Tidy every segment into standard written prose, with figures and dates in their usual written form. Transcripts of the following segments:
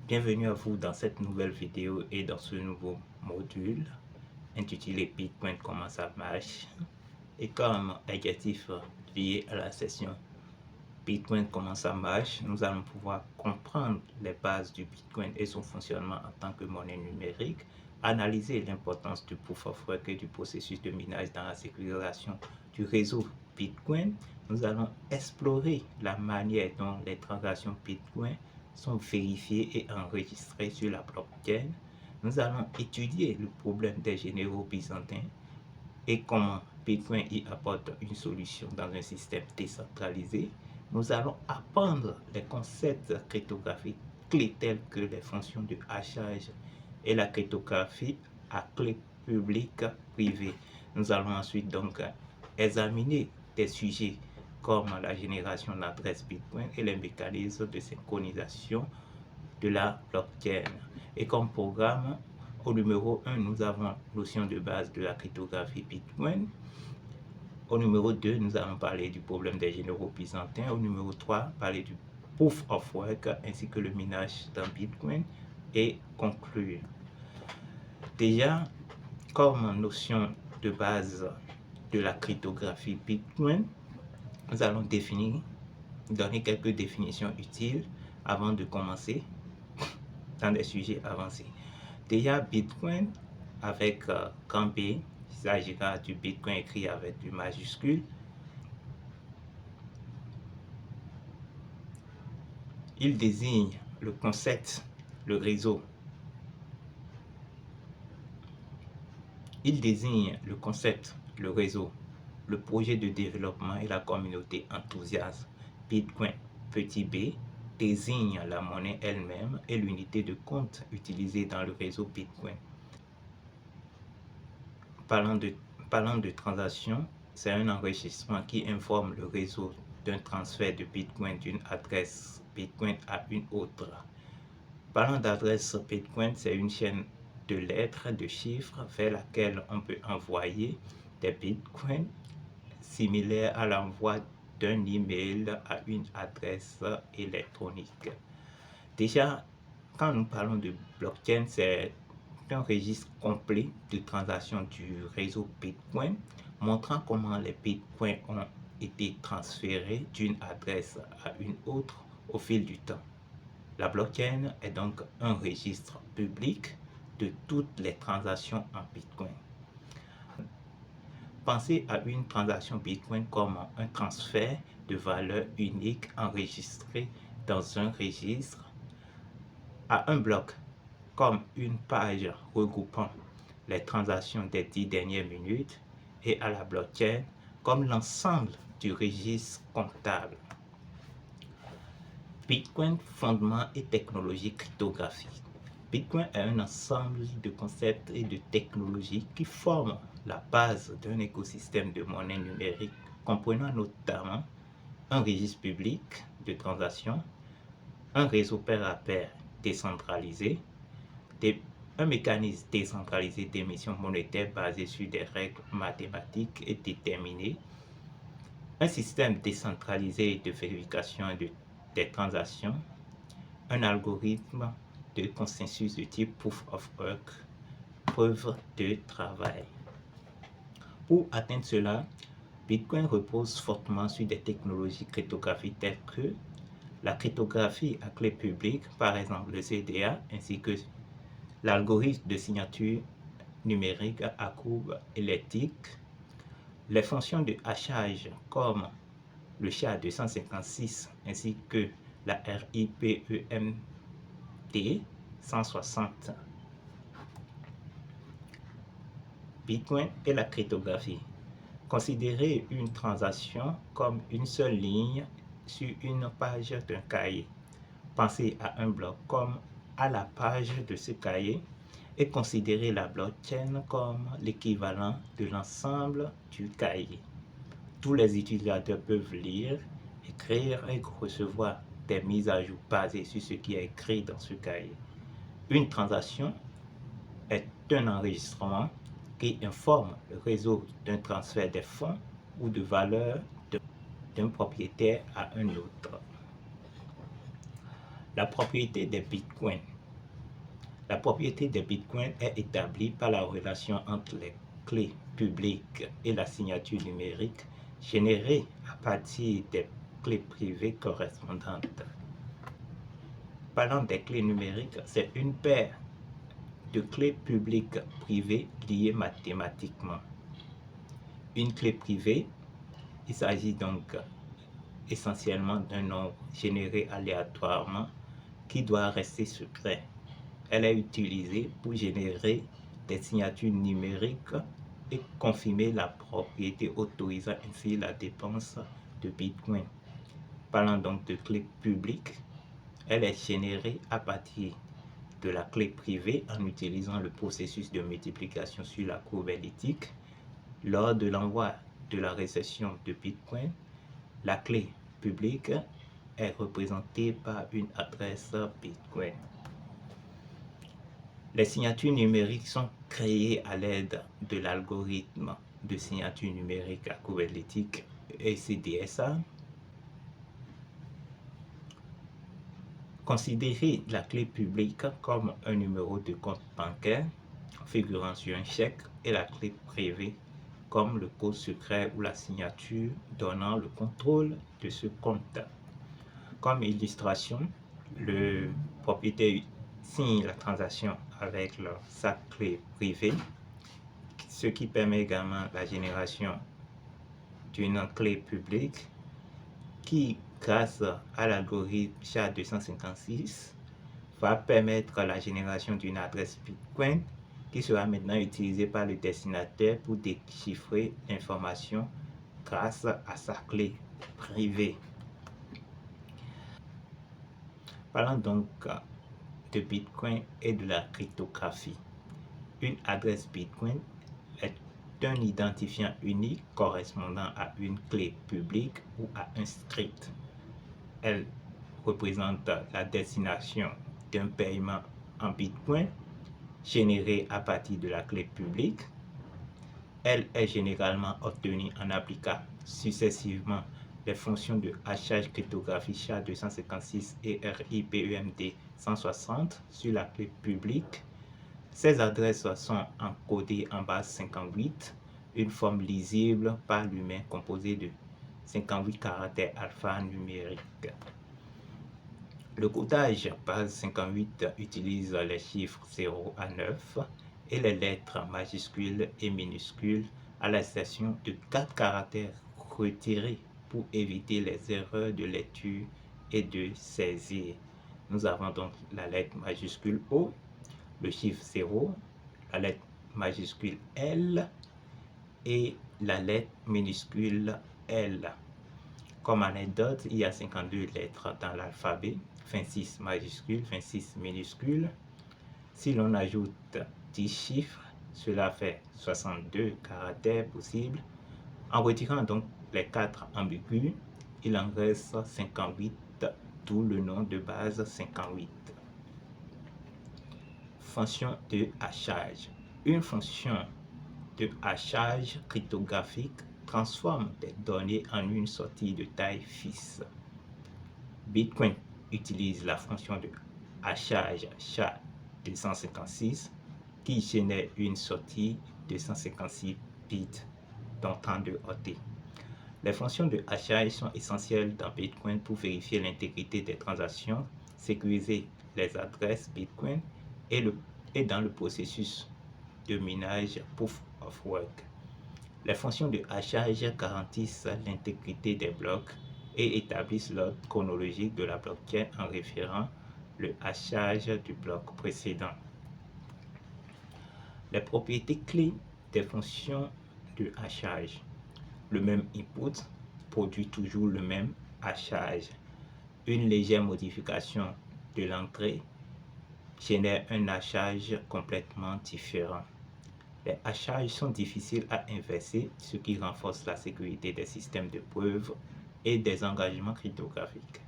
Bienvenue à vous dans cette nouvelle vidéo et dans ce nouveau module intitulé Bitcoin, comment ça marche. Et comme adjectif lié à la session Bitcoin, comment ça marche, nous allons pouvoir comprendre les bases du Bitcoin et son fonctionnement en tant que monnaie numérique, analyser l'importance du proof of work et du processus de minage dans la sécurisation du réseau Bitcoin. Nous allons explorer la manière dont les transactions Bitcoin sont vérifiées et enregistrées sur la blockchain. Nous allons étudier le problème des généraux byzantins et comment Bitcoin y apporte une solution dans un système décentralisé. Nous allons apprendre les concepts cryptographiques clés tels que les fonctions de hachage et la cryptographie à clé publique privée. Nous allons ensuite donc examiner des sujets comme la génération d'adresses Bitcoin et les mécanismes de synchronisation de la blockchain. Et comme programme, au numéro 1, nous avons notion de base de la cryptographie Bitcoin. Au numéro 2, nous allons parler du problème des généraux byzantins. Au numéro 3, parler du proof of work ainsi que le minage dans Bitcoin et conclure. Déjà, comme notion de base de la cryptographie Bitcoin, nous allons donner quelques définitions utiles avant de commencer dans des sujets avancés. Déjà, Bitcoin avec grand B, il s'agira du Bitcoin écrit avec du majuscule. Il désigne le concept, le réseau. Il désigne le concept, le réseau, le projet de développement et la communauté enthousiaste. Bitcoin, petit b, désigne la monnaie elle-même et l'unité de compte utilisée dans le réseau Bitcoin. Parlant de transaction, c'est un enregistrement qui informe le réseau d'un transfert de Bitcoin d'une adresse Bitcoin à une autre. Parlant d'adresse Bitcoin, c'est une chaîne de lettres, de chiffres vers laquelle on peut envoyer des Bitcoins similaires à l'envoi d'un email à une adresse électronique. Déjà, quand nous parlons de blockchain, c'est un registre complet de transactions du réseau Bitcoin, montrant comment les Bitcoins ont été transférés d'une adresse à une autre au fil du temps. La blockchain est donc un registre public de toutes les transactions en Bitcoin. Pensez à une transaction Bitcoin comme un transfert de valeur unique enregistré dans un registre, à un bloc comme une page regroupant les transactions des 10 dernières minutes et à la blockchain comme l'ensemble du registre comptable. Bitcoin, fondement et technologie cryptographique. Bitcoin est un ensemble de concepts et de technologies qui forment la base d'un écosystème de monnaie numérique comprenant notamment un registre public de transactions, un réseau pair à pair décentralisé, un mécanisme décentralisé d'émission monétaire basé sur des règles mathématiques et déterminées, un système décentralisé de vérification des transactions, un algorithme de consensus de type Proof of Work, preuve de travail. Pour atteindre cela, Bitcoin repose fortement sur des technologies cryptographiques telles que la cryptographie à clé publique, par exemple le CDA, ainsi que l'algorithme de signature numérique à courbe elliptique, les fonctions de hachage comme le SHA-256 ainsi que la RIPEMT 160. Bitcoin et la cryptographie. Considérez une transaction comme une seule ligne sur une page d'un cahier. Pensez à un bloc comme à la page de ce cahier et considérez la blockchain comme l'équivalent de l'ensemble du cahier. Tous les utilisateurs peuvent lire, écrire et recevoir des mises à jour basées sur ce qui est écrit dans ce cahier. Une transaction est un enregistrement qui informe le réseau d'un transfert des fonds ou de valeur d'un propriétaire à un autre. La propriété des bitcoins. La propriété des bitcoins est établie par la relation entre les clés publiques et la signature numérique générée à partir des clés privées correspondantes. Parlant des clés numériques, c'est une paire de clés publiques privées liées mathématiquement. Une clé privée, il s'agit donc essentiellement d'un nombre généré aléatoirement qui doit rester secret. Elle est utilisée pour générer des signatures numériques et confirmer la propriété, autorisant ainsi la dépense de Bitcoin. Parlant donc de clé publique, elle est générée à partir de la clé privée en utilisant le processus de multiplication sur la courbe elliptique. Lors de l'envoi de la réception de Bitcoin, la clé publique est représentée par une adresse Bitcoin. Les signatures numériques sont créées à l'aide de l'algorithme de signature numérique à courbe elliptique ECDSA. Considérez la clé publique comme un numéro de compte bancaire figurant sur un chèque et la clé privée comme le code secret ou la signature donnant le contrôle de ce compte. Comme illustration, le propriétaire signe la transaction avec sa clé privée, ce qui permet également la génération d'une clé publique qui, grâce à l'algorithme SHA-256, va permettre la génération d'une adresse Bitcoin qui sera maintenant utilisée par le destinataire pour déchiffrer l'information grâce à sa clé privée. Parlons donc de Bitcoin et de la cryptographie. Une adresse Bitcoin est un identifiant unique correspondant à une clé publique ou à un script. Elle représente la destination d'un paiement en Bitcoin généré à partir de la clé publique. Elle est généralement obtenue en appliquant successivement les fonctions de hachage cryptographique SHA-256 et RIPEMD 160 sur la clé publique. Ces adresses sont encodées en base 58, une forme lisible par l'humain composée de 58 caractères alphanumériques. Le codage base 58 utilise les chiffres 0 à 9 et les lettres majuscules et minuscules à l'exception de 4 caractères retirés pour éviter les erreurs de lecture et de saisie. Nous avons donc la lettre majuscule O, le chiffre 0, la lettre majuscule L et la lettre minuscule L. Comme anecdote, il y a 52 lettres dans l'alphabet, 26 majuscules, 26 minuscules. Si l'on ajoute 10 chiffres, cela fait 62 caractères possibles. En retirant donc les 4 ambigus, il en reste 58, d'où le nom de base 58. Fonction de hachage. Une fonction de hachage cryptographique transforme des données en une sortie de taille fixe. Bitcoin utilise la fonction de hachage SHA-256 qui génère une sortie de 156 bits dont 32 octets. Les fonctions de hachage sont essentielles dans Bitcoin pour vérifier l'intégrité des transactions, sécuriser les adresses Bitcoin et dans le processus de minage Proof of Work. Les fonctions de hachage garantissent l'intégrité des blocs et établissent l'ordre chronologique de la blockchain en référant le hachage du bloc précédent. Les propriétés clés des fonctions de hachage. Le même input produit toujours le même hachage. Une légère modification de l'entrée génère un hachage complètement différent. Les hachages sont difficiles à inverser, ce qui renforce la sécurité des systèmes de preuve et des engagements cryptographiques.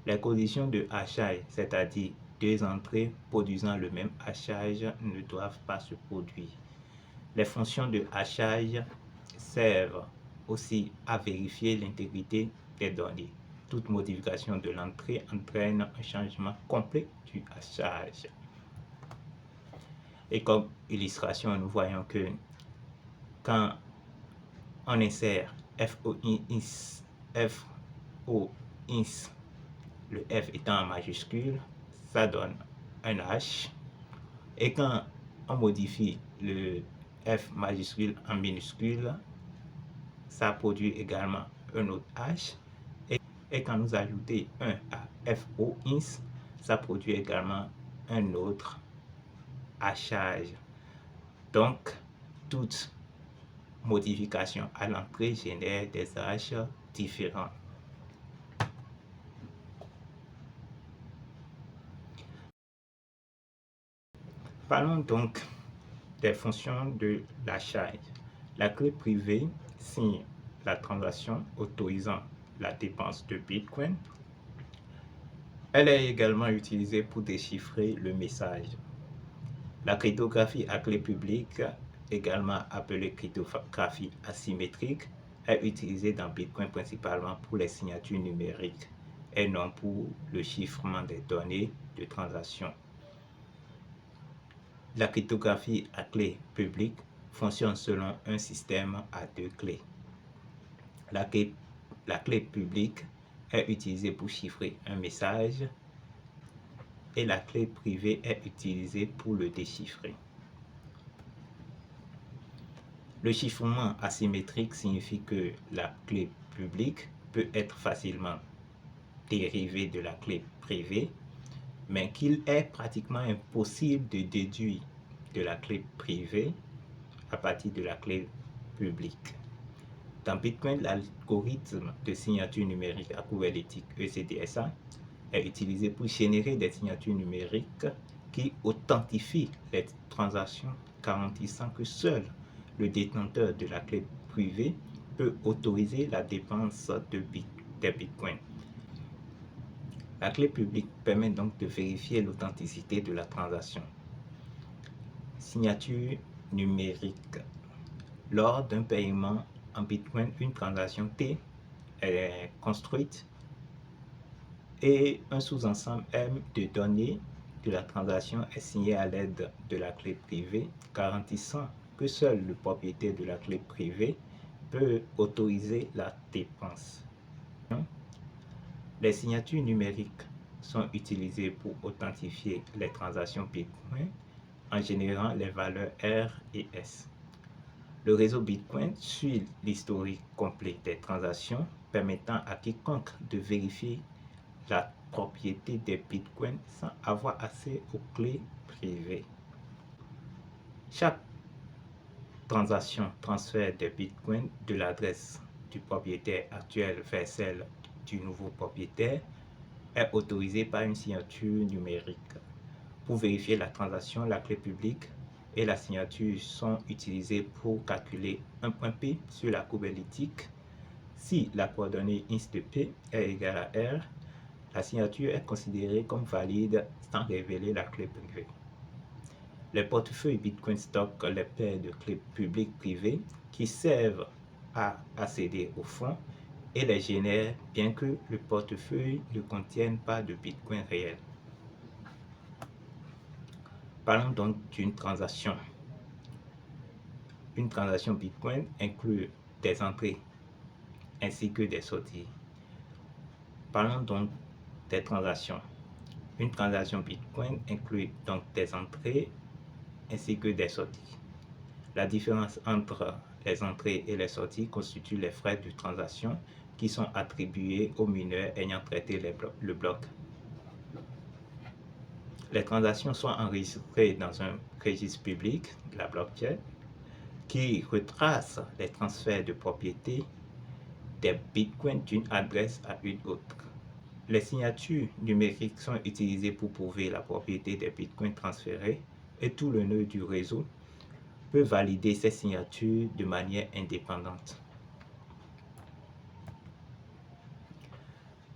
Les conditions de hachage, c'est-à-dire deux entrées produisant le même hachage, ne doivent pas se produire. Les fonctions de hachage servent aussi à vérifier l'intégrité des données. Toute modification de l'entrée entraîne un changement complet du hachage. Et comme illustration, nous voyons que quand on insère FOINS, le F étant en majuscule, ça donne un H. Et quand on modifie le F majuscule en minuscule, ça produit également un autre H. Et quand nous ajoutons un à FOINS, ça produit également un autre hachage. Donc, toute modification à l'entrée génère des H différents. Parlons donc des fonctions de l'hachage. La clé privée signe la transaction autorisant la dépense de Bitcoin. Elle est également utilisée pour déchiffrer le message. La cryptographie à clé publique, également appelée cryptographie asymétrique, est utilisée dans Bitcoin principalement pour les signatures numériques et non pour le chiffrement des données de transaction. La cryptographie à clé publique fonctionne selon un système à deux clés. La clé publique est utilisée pour chiffrer un message et la clé privée est utilisée pour le déchiffrer. Le chiffrement asymétrique signifie que la clé publique peut être facilement dérivée de la clé privée, mais qu'il est pratiquement impossible de déduire de la clé privée à partir de la clé publique. Dans Bitcoin, l'algorithme de signature numérique à couvert éthique ECDSA est utilisé pour générer des signatures numériques qui authentifient les transactions, garantissant que seul le détenteur de la clé privée peut autoriser la dépense des bitcoins. La clé publique permet donc de vérifier l'authenticité de la transaction. Signature numérique. Lors d'un paiement en Bitcoin, une transaction T est construite et un sous-ensemble M de données de la transaction est signé à l'aide de la clé privée, garantissant que seul le propriétaire de la clé privée peut autoriser la dépense. Les signatures numériques sont utilisées pour authentifier les transactions Bitcoin en générant les valeurs R et S. Le réseau Bitcoin suit l'historique complet des transactions, permettant à quiconque de vérifier la propriété des bitcoins sans avoir accès aux clés privées. Chaque transaction transfère des bitcoins de l'adresse du propriétaire actuel vers celle du nouveau propriétaire est autorisée par une signature numérique. Pour vérifier la transaction, la clé publique et la signature sont utilisées pour calculer un point P sur la courbe elliptique. Si la coordonnée int de P est égale à R, la signature est considérée comme valide sans révéler la clé privée. Les portefeuilles Bitcoin stockent les paires de clés publiques-privées qui servent à accéder aux fonds et les génèrent bien que le portefeuille ne contienne pas de Bitcoin réel. Parlons donc d'une transaction. Une transaction Bitcoin inclut des entrées ainsi que des sorties. Parlons donc des transactions. Une transaction Bitcoin inclut donc des entrées ainsi que des sorties. La différence entre les entrées et les sorties constitue les frais de transaction qui sont attribués aux mineurs ayant traité le bloc. Les transactions sont enregistrées dans un registre public, la blockchain, qui retrace les transferts de propriété des bitcoins d'une adresse à une autre. Les signatures numériques sont utilisées pour prouver la propriété des bitcoins transférés et tout le nœud du réseau peut valider ces signatures de manière indépendante.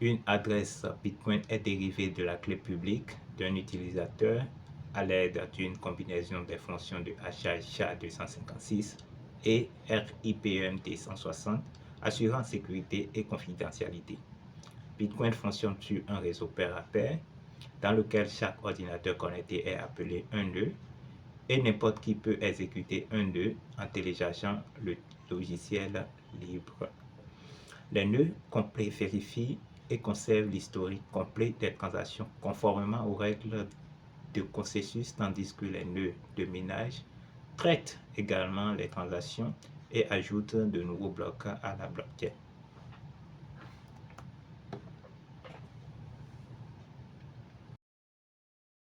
Une adresse Bitcoin est dérivée de la clé publique d'un utilisateur à l'aide d'une combinaison des fonctions de hachage SHA-256 et RIPE-MD160, assurant sécurité et confidentialité. Bitcoin fonctionne sur un réseau pair à pair, dans lequel chaque ordinateur connecté est appelé un nœud et n'importe qui peut exécuter un nœud en téléchargeant le logiciel libre. Les nœuds complets vérifient et conservent l'historique complet des transactions conformément aux règles de consensus, tandis que les nœuds de minage traitent également les transactions et ajoutent de nouveaux blocs à la blockchain.